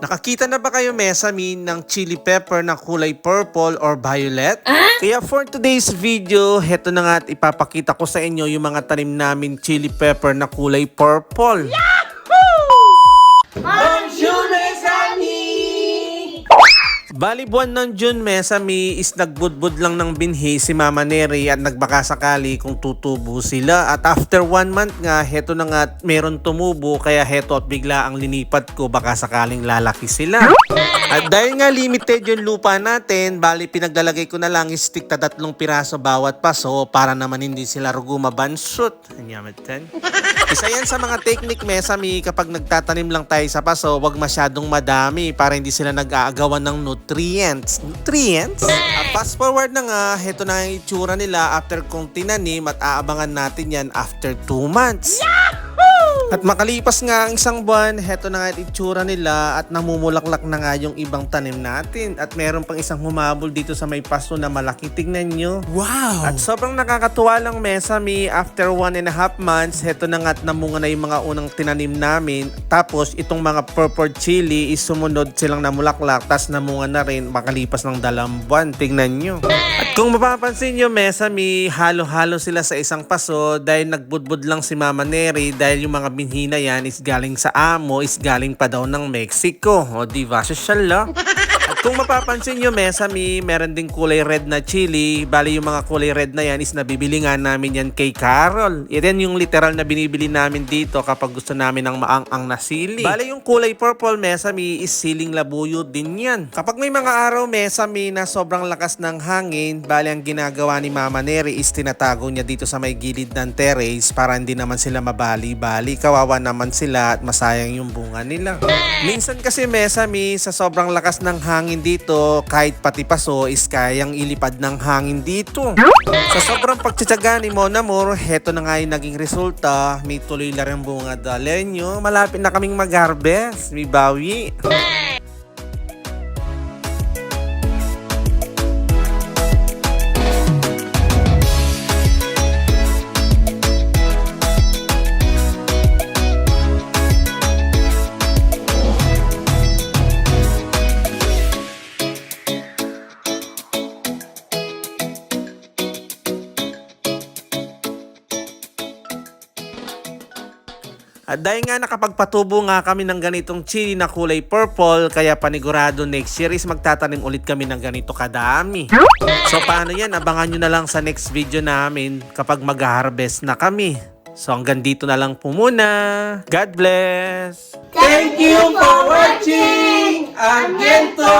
Nakakita na ba kayo, Mesami, ng chili pepper na kulay purple or violet? Kaya for today's video, heto na nga at ipapakita ko sa inyo yung mga tanim namin chili pepper na kulay purple. Bonjour, Mesami! Bali buwan ng June, Mesami, is nagbudbud lang ng binhi si Mama Neri at nagbaka sakali kung tutubo sila. At after 1 month nga, heto na nga at meron tumubo, kaya heto at bigla ang linipat ko, baka sakaling lalaki sila. At dahil nga limited yung lupa natin, bali pinaglalagay ko na lang is stick 3 piraso bawat paso para naman hindi sila ruguma bansut. Anyamatan. Isa yan sa mga technique, Mesami, kapag nagtatanim lang tayo sa paso, wag masyadong madami para hindi sila nag-aagawan ng nutrients. At fast forward na nga, heto na yung itsura nila after kong tinanim at aabangan natin yan after 2 months. At makalipas nga ang 1 buwan, heto na nga yung itsura nila at namumulaklak na nga yung ibang tanim natin. At meron pang isang humabol dito sa may paso na malaki. Tignan nyo. Wow! At sobrang nakakatuwa lang, Mesami, after 1.5 months, heto na nga at namunga na yung mga unang tinanim namin. Tapos itong mga purple chili is sumunod silang namulaklak, tas namunga na rin makalipas ng 2 buwan. Tignan nyo. At kung mapapansin nyo, Mesami, halo-halo sila sa isang paso dahil nagbudbud lang si Mama Neri dahil yung mga binhi na yan is galing sa amo, is galing pa daw ng Mexico. O diba, social la? At kung mapapansin nyo, Mesami, meron ding kulay red na chili. Bali yung mga kulay red na yan is nabibili nga namin yan kay Carol. Yan yung literal na binibili namin dito kapag gusto namin ng maang-ang na sili. Bali yung kulay purple, Mesami, is siling labuyo din yan. Kapag may mga araw, Mesami, na sobrang lakas ng hangin, bali ang ginagawa ni Mama Neri is tinatago niya dito sa may gilid ng terrace para hindi naman sila mabali-bali. Kawawa naman sila at masayang yung bunga nila. Minsan kasi, Mesami, sa sobrang lakas ng hangin dito, kahit pati paso is kayang ilipad ng hangin dito. Sa sobrang pagtsatsaga ni Mon Amour, heto na nga yung naging resulta. May tuloy na rin bunga dali nyo. Malapit na kaming mag-harvest. May bawi. At dahil nga nakapagpatubo nga kami ng ganitong chili na kulay purple, kaya panigurado next year is magtatanim ulit kami ng ganito kadami. So paano yan? Abangan nyo na lang sa next video namin kapag mag-harvest na kami. So hanggang dito na lang po muna. God bless! Thank you for watching! Ang gento!